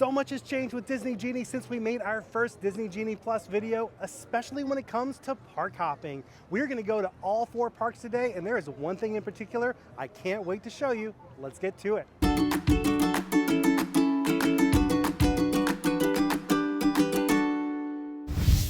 So much has changed with Disney Genie since we made our first Disney Genie Plus video, especially when it comes to park hopping. We're gonna go to all 4 parks today, and there is one thing in particular I can't wait to show you. Let's get to it.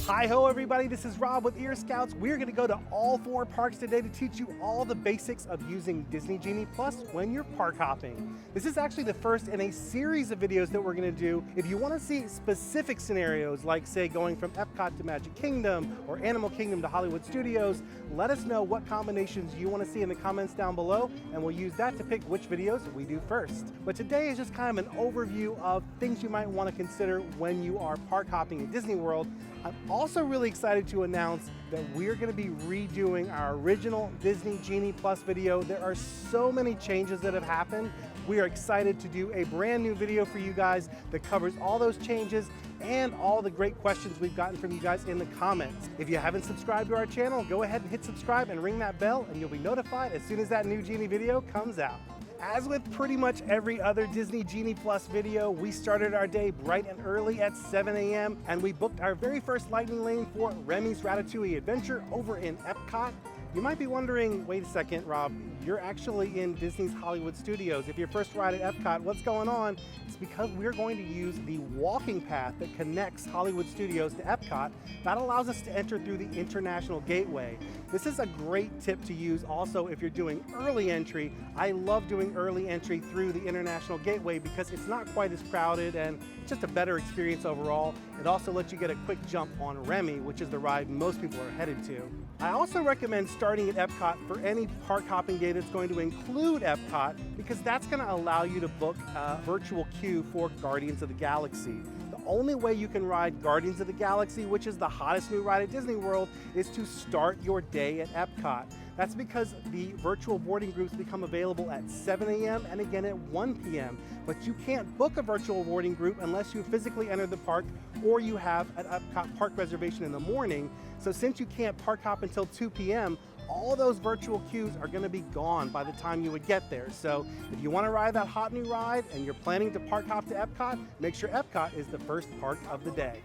Hi-ho everybody, this is Rob with Ear Scouts. We're gonna go to all 4 parks today to teach you all the basics of using Disney Genie Plus when you're park hopping. This is actually the first in a series of videos that we're gonna do. If you wanna see specific scenarios, like say going from Epcot to Magic Kingdom or Animal Kingdom to Hollywood Studios, let us know what combinations you wanna see in the comments down below, and we'll use that to pick which videos we do first. But today is just kind of an overview of things you might wanna consider when you are park hopping at Disney World. I'm also really excited to announce that we're going to be redoing our original Disney Genie Plus video. There are so many changes that have happened. We are excited to do a brand new video for you guys that covers all those changes and all the great questions we've gotten from you guys in the comments. If you haven't subscribed to our channel, go ahead and hit subscribe and ring that bell, and you'll be notified as soon as that new Genie video comes out. As with pretty much every other Disney Genie Plus video, we started our day bright and early at 7 a.m. and we booked our very first lightning lane for Remy's Ratatouille Adventure over in Epcot. You might be wondering, wait a second, Rob, you're actually in Disney's Hollywood Studios. If your first ride at Epcot, what's going on? It's because we're going to use the walking path that connects Hollywood Studios to Epcot. That allows us to enter through the International Gateway. This is a great tip to use also if you're doing early entry. I love doing early entry through the International Gateway because it's not quite as crowded and it's just a better experience overall. It also lets you get a quick jump on Remy, which is the ride most people are headed to. I also recommend starting at Epcot for any park hopping day that's going to include Epcot, because that's going to allow you to book a virtual queue for Guardians of the Galaxy. The only way you can ride Guardians of the Galaxy, which is the hottest new ride at Disney World, is to start your day at Epcot. That's because the virtual boarding groups become available at 7 a.m. and again at 1 p.m. But you can't book a virtual boarding group unless you physically enter the park or you have an Epcot park reservation in the morning. So since you can't park hop until 2 p.m., all those virtual queues are going to be gone by the time you would get there. So if you want to ride that hot new ride and you're planning to park hop to Epcot, make sure Epcot is the first park of the day.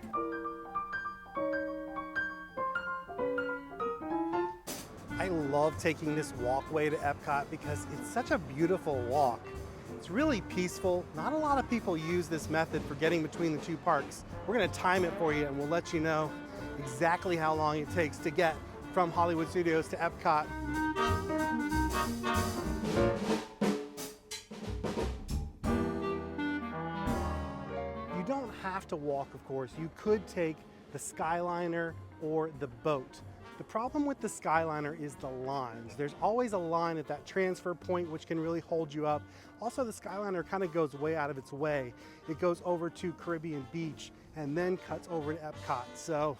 I love taking this walkway to Epcot because it's such a beautiful walk. It's really peaceful. Not a lot of people use this method for getting between the 2 parks. We're going to time it for you and we'll let you know exactly how long it takes to get from Hollywood Studios to Epcot. You don't have to walk, of course. You could take the Skyliner or the boat. The problem with the Skyliner is the lines. There's always a line at that transfer point which can really hold you up. Also, the Skyliner kind of goes way out of its way. It goes over to Caribbean Beach and then cuts over to Epcot. So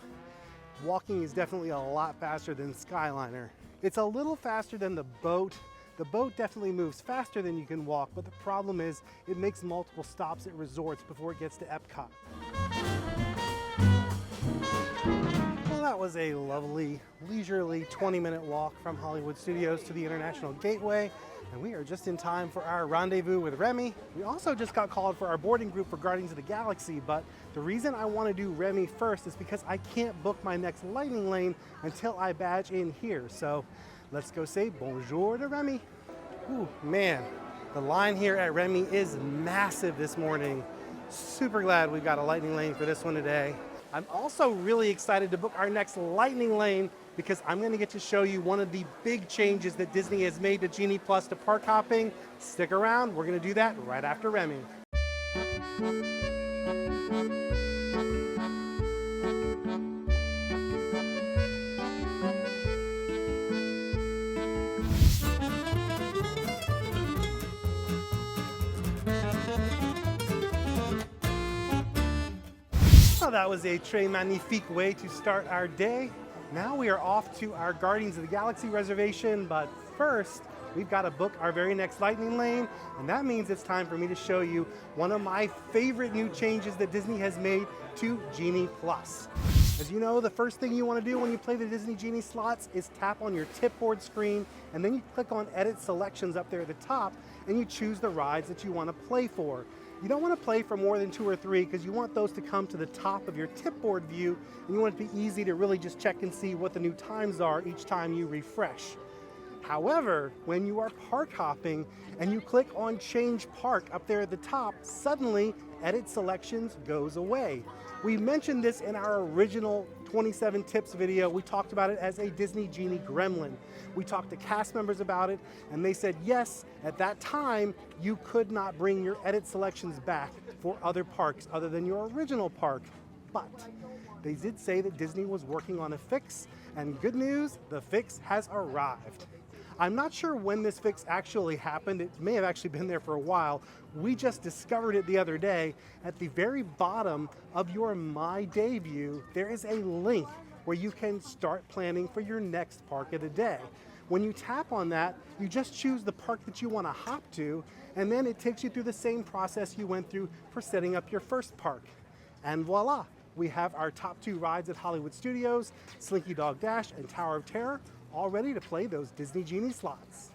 walking is definitely a lot faster than Skyliner. It's a little faster than the boat. The boat definitely moves faster than you can walk, but the problem is it makes multiple stops at resorts before it gets to Epcot. Well, that was a lovely, leisurely 20-minute walk from Hollywood Studios to the International Gateway, and we are just in time for our rendezvous with Remy. We also just got called for our boarding group for Guardians of the Galaxy, but the reason I want to do Remy first is because I can't book my next lightning lane until I badge in here. So let's go say bonjour to Remy. Ooh, man, the line here at Remy is massive this morning. Super glad we've got a lightning lane for this one today. I'm also really excited to book our next lightning lane because I'm going to get to show you one of the big changes that Disney has made to Genie Plus to park hopping. Stick around, we're going to do that right after Remy. Well, that was a très magnifique way to start our day. Now we are off to our Guardians of the Galaxy reservation, but first we've got to book our very next lightning lane, and that means it's time for me to show you one of my favorite new changes that Disney has made to Genie Plus. As you know, the first thing you want to do when you play the Disney Genie slots is tap on your tipboard screen, and then you click on Edit Selections up there at the top, and you choose the rides that you want to play for. You don't want to play for more than 2 or 3 because you want those to come to the top of your tipboard view, and you want it to be easy to really just check and see what the new times are each time you refresh. However, when you are park hopping and you click on Change Park up there at the top, suddenly Edit Selections goes away. We mentioned this in our original 27 tips video. We talked about it as a Disney Genie gremlin. We talked to cast members about it, and they said yes, at that time you could not bring your edit selections back for other parks other than your original park. But they did say that Disney was working on a fix, and good news, the fix has arrived. I'm not sure when this fix actually happened. It may have actually been there for a while. We just discovered it the other day. At the very bottom of your My Day view, there is a link where you can start planning for your next park of the day. When you tap on that, you just choose the park that you want to hop to, and then it takes you through the same process you went through for setting up your first park. And voila, we have our top 2 rides at Hollywood Studios, Slinky Dog Dash and Tower of Terror, all ready to play those Disney Genie slots.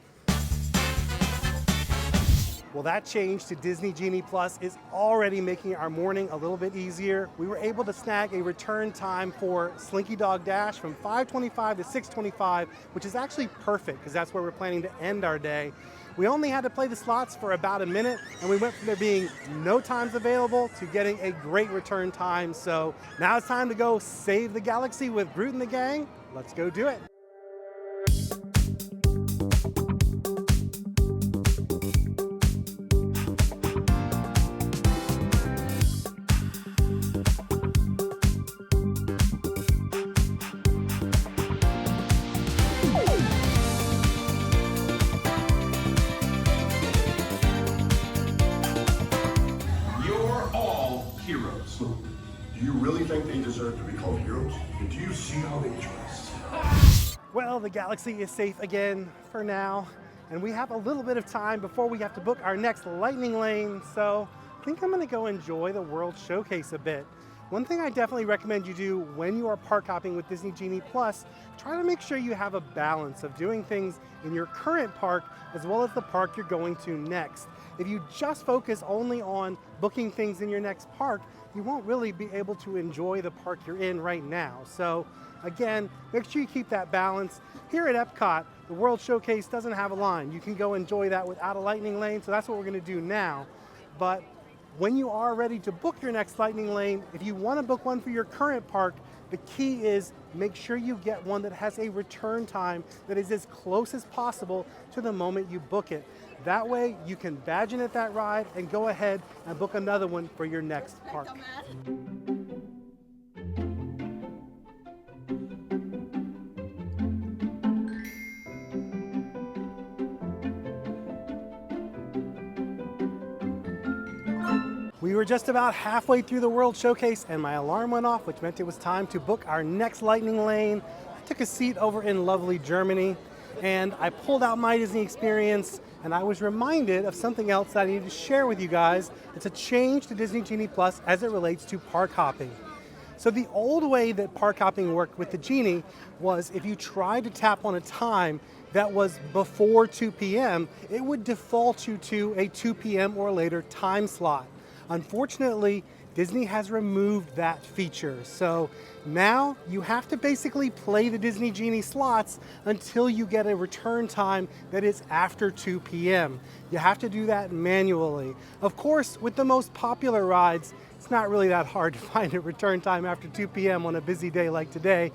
Well, that change to Disney Genie Plus is already making our morning a little bit easier. We were able to snag a return time for Slinky Dog Dash from 5:25 to 6:25, which is actually perfect because that's where we're planning to end our day. We only had to play the slots for about a minute, and we went from there being no times available to getting a great return time. So now it's time to go save the galaxy with Groot and the gang. Let's go do it. Do you really think they deserve to be called heroes? And do you see how they dress? Well, the galaxy is safe again for now, and we have a little bit of time before we have to book our next lightning lane, so I think I'm gonna go enjoy the World Showcase a bit. One thing I definitely recommend you do when you are park hopping with Disney Genie Plus, try to make sure you have a balance of doing things in your current park as well as the park you're going to next. If you just focus only on booking things in your next park, you won't really be able to enjoy the park you're in right now. So again, make sure you keep that balance. Here at Epcot, the World Showcase doesn't have a line. You can go enjoy that without a lightning lane, so that's what we're gonna do now. But when you are ready to book your next lightning lane, if you wanna book one for your current park, the key is make sure you get one that has a return time that is as close as possible to the moment you book it. That way you can badge in at that ride and go ahead and book another one for your next park. We were just about halfway through the World Showcase and my alarm went off, which meant it was time to book our next lightning lane. I took a seat over in lovely Germany and I pulled out my Disney experience and I was reminded of something else that I needed to share with you guys. It's a change to Disney Genie Plus as it relates to park hopping. So the old way that park hopping worked with the Genie was if you tried to tap on a time that was before 2 p.m., it would default you to a 2 p.m. or later time slot. Unfortunately, Disney has removed that feature. So now you have to basically play the Disney Genie slots until you get a return time that is after 2 p.m. You have to do that manually. Of course, with the most popular rides, it's not really that hard to find a return time after 2 p.m. on a busy day like today.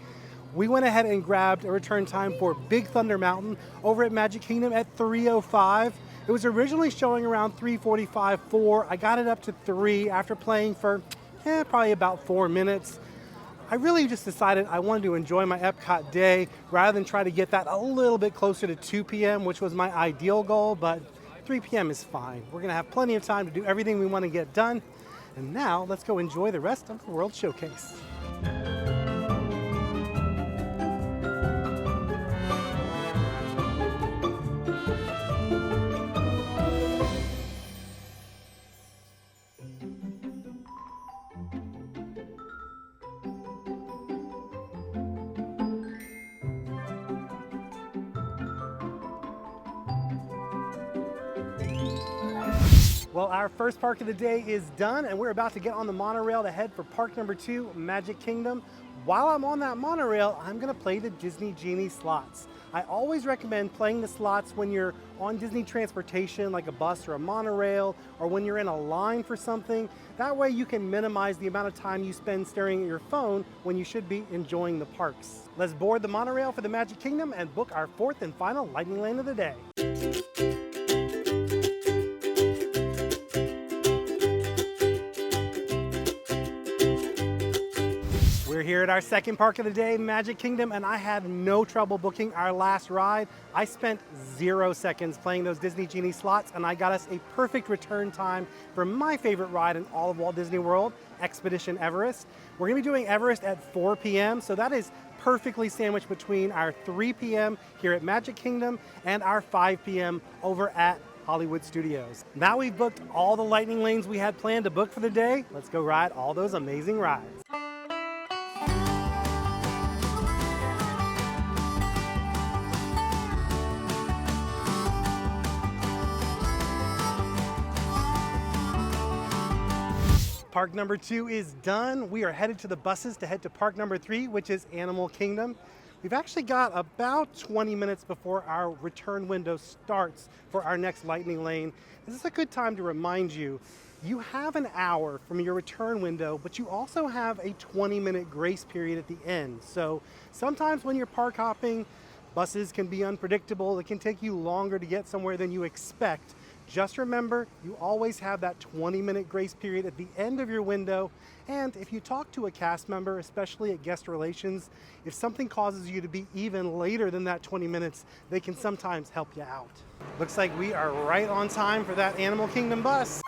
We went ahead and grabbed a return time for Big Thunder Mountain over at Magic Kingdom at 3:05. It was originally showing around 3:45, 4. I got it up to 3 after playing for probably about 4 minutes. I really just decided I wanted to enjoy my Epcot day rather than try to get that a little bit closer to 2 p.m., which was my ideal goal, but 3 p.m. is fine. We're gonna have plenty of time to do everything we want to get done. And now let's go enjoy the rest of the World Showcase. Well, our first park of the day is done, and we're about to get on the monorail to head for park number 2, Magic Kingdom. While I'm on that monorail, I'm gonna play the Disney Genie slots. I always recommend playing the slots when you're on Disney transportation, like a bus or a monorail, or when you're in a line for something. That way you can minimize the amount of time you spend staring at your phone when you should be enjoying the parks. Let's board the monorail for the Magic Kingdom and book our 4th and final Lightning Lane of the day. We're here at our second park of the day, Magic Kingdom, and I had no trouble booking our last ride. I spent 0 seconds playing those Disney Genie slots, and I got us a perfect return time for my favorite ride in all of Walt Disney World, Expedition Everest. We're gonna be doing Everest at 4 p.m., so that is perfectly sandwiched between our 3 p.m. here at Magic Kingdom and our 5 p.m. over at Hollywood Studios. Now we've booked all the lightning lanes we had planned to book for the day. Let's go ride all those amazing rides. Park number 2 is done. We are headed to the buses to head to park number 3, which is Animal Kingdom. We've actually got about 20 minutes before our return window starts for our next lightning lane. This is a good time to remind you, you have an hour from your return window, but you also have a 20-minute grace period at the end. So sometimes when you're park hopping, buses can be unpredictable. It can take you longer to get somewhere than you expect. Just remember, you always have that 20-minute grace period at the end of your window. And if you talk to a cast member, especially at guest relations, if something causes you to be even later than that 20 minutes, they can sometimes help you out. Looks like we are right on time for that Animal Kingdom bus.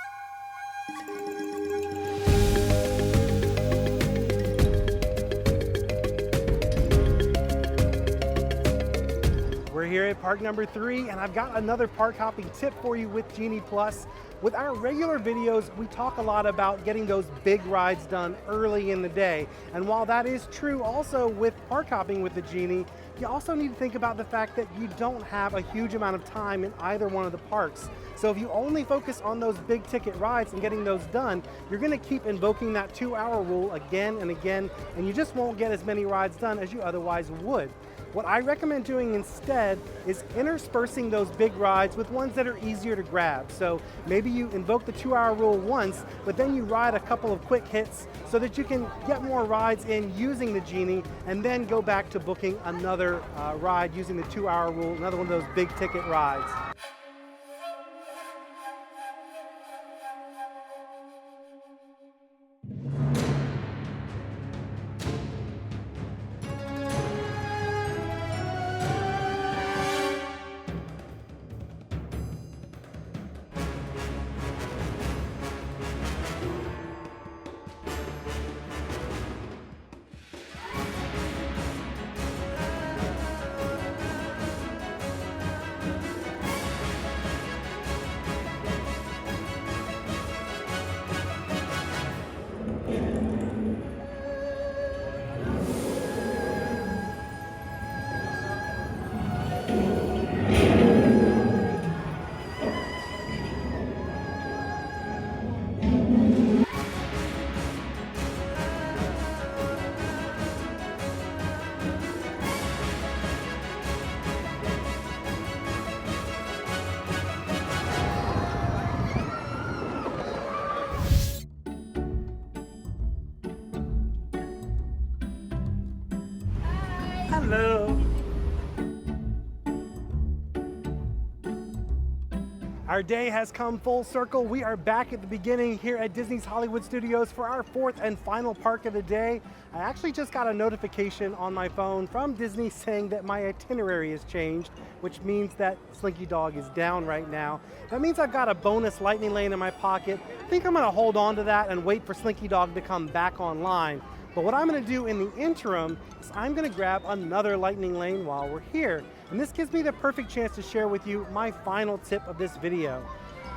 We're here at park number 3, and I've got another park hopping tip for you with Genie Plus. With our regular videos, we talk a lot about getting those big rides done early in the day. And while that is true also with park hopping with the Genie, you also need to think about the fact that you don't have a huge amount of time in either one of the parks. So if you only focus on those big ticket rides and getting those done, you're gonna keep invoking that 2-hour rule again and again, and you just won't get as many rides done as you otherwise would. What I recommend doing instead is interspersing those big rides with ones that are easier to grab. So maybe you invoke the 2-hour rule once, but then you ride a couple of quick hits so that you can get more rides in using the Genie, and then go back to booking another ride using the 2-hour rule, another one of those big ticket rides. Hello. Our day has come full circle. We are back at the beginning here at Disney's Hollywood Studios for our 4th and final park of the day. I actually just got a notification on my phone from Disney saying that my itinerary has changed, which means that Slinky Dog is down right now. That means I've got a bonus lightning lane in my pocket. I think I'm gonna hold on to that and wait for Slinky Dog to come back online. But what I'm gonna do in the interim is I'm gonna grab another lightning lane while we're here. And this gives me the perfect chance to share with you my final tip of this video.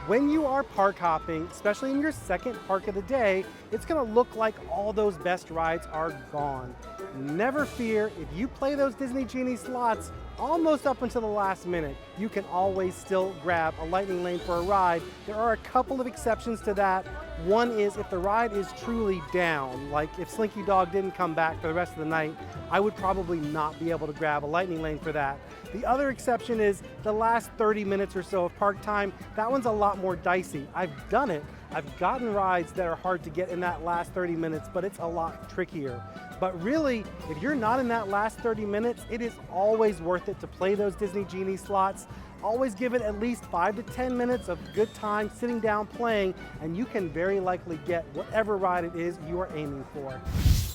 When you are park hopping, especially in your second park of the day, it's gonna look like all those best rides are gone. Never fear, if you play those Disney Genie slots, almost up until the last minute, you can always still grab a lightning lane for a ride. There are a couple of exceptions to that. One is if the ride is truly down, like if Slinky Dog didn't come back for the rest of the night, I would probably not be able to grab a lightning lane for that. The other exception is the last 30 minutes or so of park time. That one's a lot more dicey. I've done it. I've gotten rides that are hard to get in that last 30 minutes, but it's a lot trickier. But really, if you're not in that last 30 minutes, it is always worth it to play those Disney Genie slots. Always give it at least 5 to 10 minutes of good time sitting down playing, and you can very likely get whatever ride it is you are aiming for.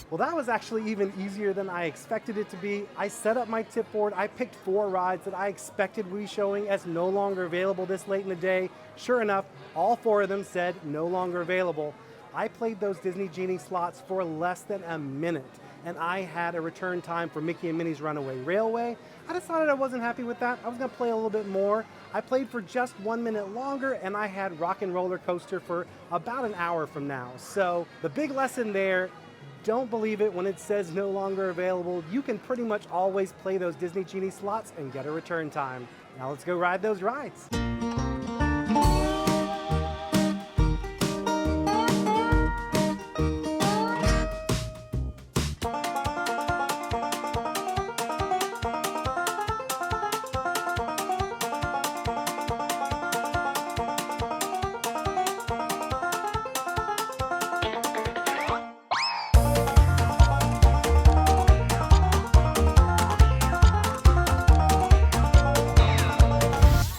Well, that was actually even easier than I expected it to be. I set up my tip board. I picked 4 rides that I expected would be showing as no longer available this late in the day. Sure enough, all 4 of them said no longer available. I played those Disney Genie slots for less than a minute, and I had a return time for Mickey and Minnie's Runaway Railway. I decided I wasn't happy with that. I was gonna play a little bit more. I played for just 1 minute longer, and I had Rock and Roller Coaster for about an hour from now. So the big lesson there, don't believe it when it says no longer available. You can pretty much always play those Disney Genie slots and get a return time. Now let's go ride those rides.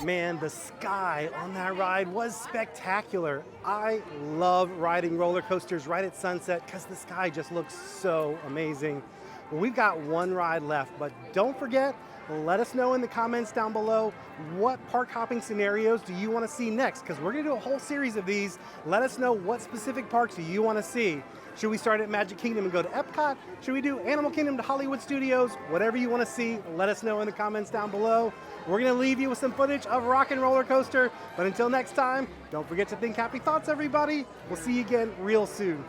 Man, the sky on that ride was spectacular. I love riding roller coasters right at sunset because the sky just looks so amazing. Well, we've got 1 ride left, but don't forget, let us know in the comments down below what park hopping scenarios do you want to see next, because we're going to do a whole series of these. Let us know what specific parks do you want to see. Should we start at Magic Kingdom and go to Epcot? Should we do Animal Kingdom to Hollywood Studios? Whatever you want to see, let us know in the comments down below. We're going to leave you with some footage of Rock and Roller Coaster. But until next time, don't forget to think happy thoughts, everybody. We'll see you again real soon.